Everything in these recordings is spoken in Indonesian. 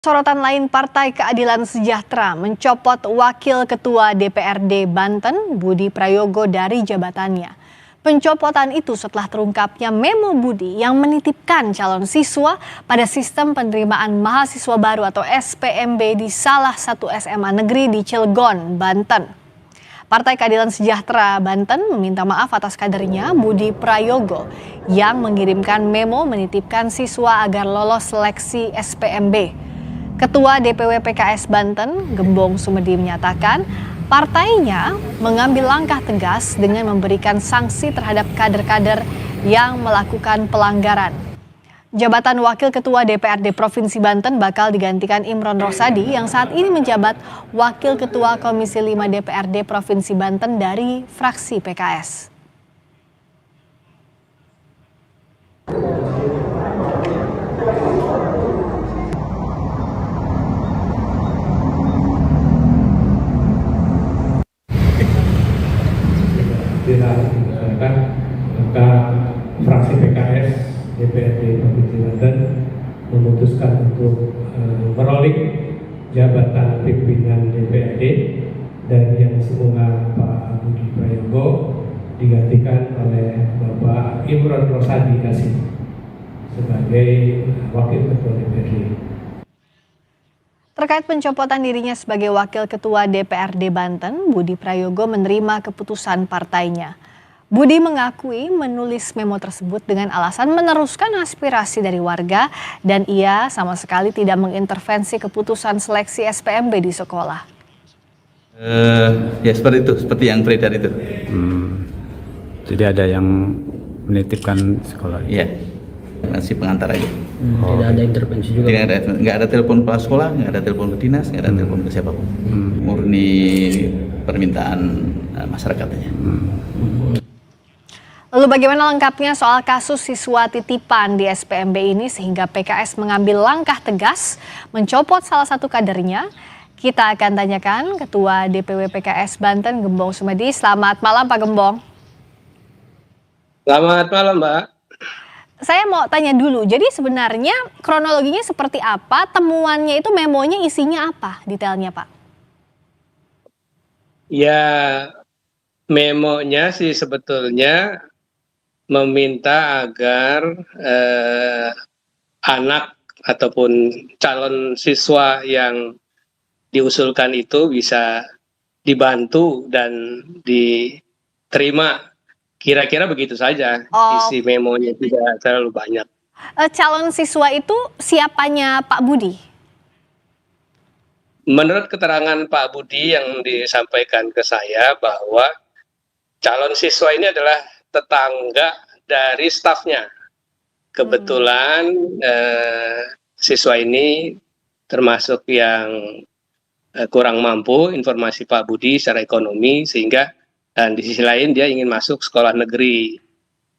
Sorotan lain, Partai Keadilan Sejahtera mencopot Wakil Ketua DPRD Banten, Budi Prayogo, dari jabatannya. Pencopotan itu setelah terungkapnya memo Budi yang menitipkan calon siswa pada sistem penerimaan mahasiswa baru atau SPMB di salah satu SMA negeri di Cilegon, Banten. Partai Keadilan Sejahtera Banten meminta maaf atas kadernya Budi Prayogo yang mengirimkan memo menitipkan siswa agar lolos seleksi SPMB. Ketua DPW PKS Banten, Gembong Sumedi, menyatakan partainya mengambil langkah tegas dengan memberikan sanksi terhadap kader-kader yang melakukan pelanggaran. Jabatan Wakil Ketua DPRD Provinsi Banten bakal digantikan Imron Rosadi yang saat ini menjabat Wakil Ketua Komisi 5 DPRD Provinsi Banten dari fraksi PKS. Dilakukan maka fraksi PKS DPRD Provinsi Banten memutuskan untuk merolling jabatan pimpinan DPRD dan yang semula Pak Budi Prayogo digantikan oleh Bapak Imron Rosadi sebagai Wakil Ketua DPRD. Terkait pencopotan dirinya sebagai Wakil Ketua DPRD Banten, Budi Prayogo menerima keputusan partainya. Budi mengakui menulis memo tersebut dengan alasan meneruskan aspirasi dari warga dan ia sama sekali tidak mengintervensi keputusan seleksi SPMB di sekolah. Ya seperti itu, seperti yang beredar itu. Jadi ada yang menitipkan sekolah? Iya, masih pengantar aja. Tidak ada intervensi juga? Nggak ada telepon kepala sekolah, nggak ada telepon ke dinas, nggak ada telepon ke siapapun. Murni permintaan masyarakatnya. Lalu bagaimana lengkapnya soal kasus siswa titipan di SPMB ini sehingga PKS mengambil langkah tegas mencopot salah satu kadernya? Kita akan tanyakan Ketua DPW PKS Banten, Gembong Sumedi. Selamat malam Pak Gembong. Selamat malam Mbak. Saya mau tanya dulu, jadi sebenarnya kronologinya seperti apa? Temuannya itu memonya isinya apa detailnya Pak? Ya, memonya sih sebetulnya meminta agar anak ataupun calon siswa yang diusulkan itu bisa dibantu dan diterima. Kira-kira begitu saja. Isi memonya tidak terlalu banyak. Calon siswa itu siapanya Pak Budi? Menurut keterangan Pak Budi yang disampaikan ke saya bahwa calon siswa ini adalah tetangga dari stafnya. Kebetulan siswa ini termasuk yang kurang mampu, informasi Pak Budi secara ekonomi, sehingga dan di sisi lain dia ingin masuk sekolah negeri.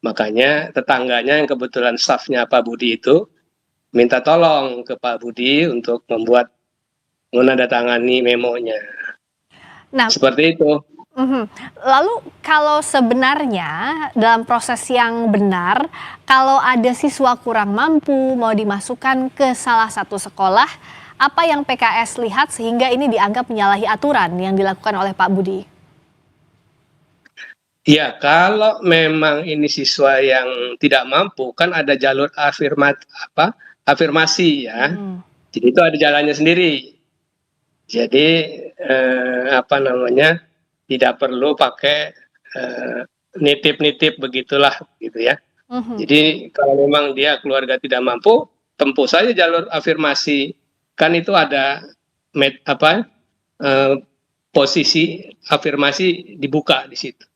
Makanya tetangganya yang kebetulan stafnya Pak Budi itu minta tolong ke Pak Budi untuk membuat menandatangani memonya. Nah, seperti itu. Lalu kalau sebenarnya dalam proses yang benar, kalau ada siswa kurang mampu mau dimasukkan ke salah satu sekolah, apa yang PKS lihat sehingga ini dianggap menyalahi aturan yang dilakukan oleh Pak Budi? Ya, kalau memang ini siswa yang tidak mampu, kan ada jalur afirmasi ya. Jadi itu ada jalannya sendiri. Jadi tidak perlu pakai nitip-nitip begitulah gitu ya. Jadi kalau memang dia keluarga tidak mampu, tempuh saja jalur afirmasi. Kan itu ada posisi afirmasi dibuka di situ.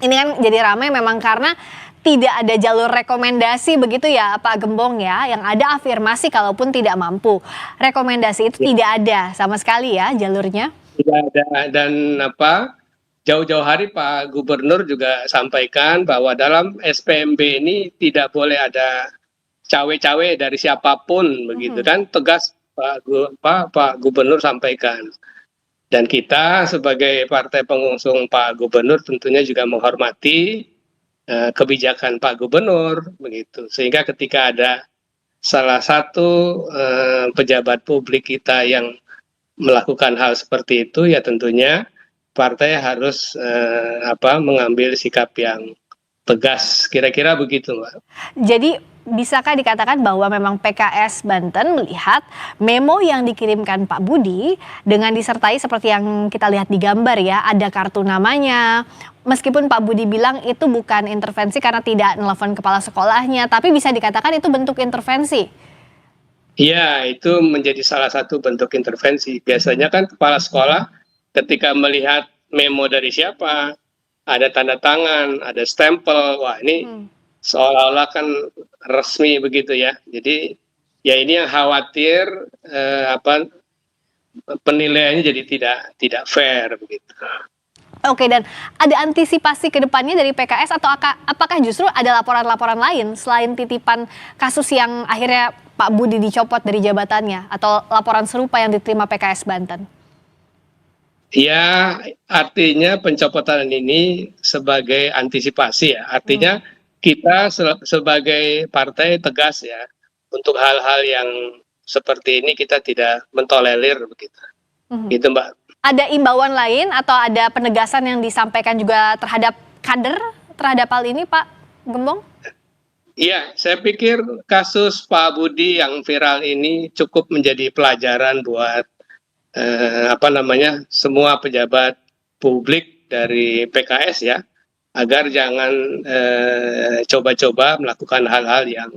Ini kan jadi ramai memang karena tidak ada jalur rekomendasi begitu ya Pak Gembong ya, yang ada afirmasi kalaupun tidak mampu. Rekomendasi itu tidak ada sama sekali ya jalurnya? Tidak ada, dan jauh-jauh hari Pak Gubernur juga sampaikan bahwa dalam SPMB ini tidak boleh ada cawe-cawe dari siapapun begitu kan, tegas Pak Gubernur sampaikan. Dan kita sebagai partai pengusung Pak Gubernur tentunya juga menghormati kebijakan Pak Gubernur begitu. Sehingga ketika ada salah satu pejabat publik kita yang melakukan hal seperti itu, ya tentunya partai harus mengambil sikap yang tegas, kira-kira begitu, Mbak. Jadi bisakah dikatakan bahwa memang PKS Banten melihat memo yang dikirimkan Pak Budi dengan disertai seperti yang kita lihat di gambar ya, ada kartu namanya. Meskipun Pak Budi bilang itu bukan intervensi karena tidak nelfon kepala sekolahnya, tapi bisa dikatakan itu bentuk intervensi. Iya, itu menjadi salah satu bentuk intervensi. Biasanya kan kepala sekolah ketika melihat memo dari siapa, ada tanda tangan, ada stempel, wah ini seolah-olah kan resmi begitu ya. Jadi ya ini yang khawatir penilaiannya jadi tidak fair begitu. Oke, dan ada antisipasi ke depannya dari PKS atau apakah justru ada laporan-laporan lain selain titipan kasus yang akhirnya Pak Budi dicopot dari jabatannya atau laporan serupa yang diterima PKS Banten? Ya, artinya pencopotan ini sebagai antisipasi ya. Artinya kita sebagai partai tegas ya, untuk hal-hal yang seperti ini kita tidak mentolerir begitu. Gitu, Mbak. Ada imbauan lain atau ada penegasan yang disampaikan juga terhadap kader terhadap hal ini, Pak Gembong? Iya, saya pikir kasus Pak Budi yang viral ini cukup menjadi pelajaran buat semua pejabat publik dari PKS ya, agar jangan coba-coba melakukan hal-hal yang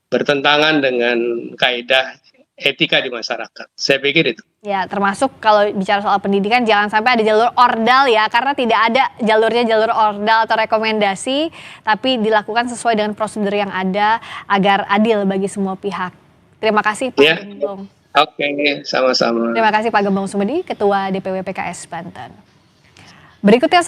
bertentangan dengan kaidah etika di masyarakat. Saya pikir itu. Ya, termasuk kalau bicara soal pendidikan jangan sampai ada jalur ordal ya, karena tidak ada jalur ordal atau rekomendasi, tapi dilakukan sesuai dengan prosedur yang ada agar adil bagi semua pihak. Terima kasih Pak Gembong. Oke, sama-sama. Terima kasih Pak Gembong Sumedi, Ketua DPW PKS Banten. Berikutnya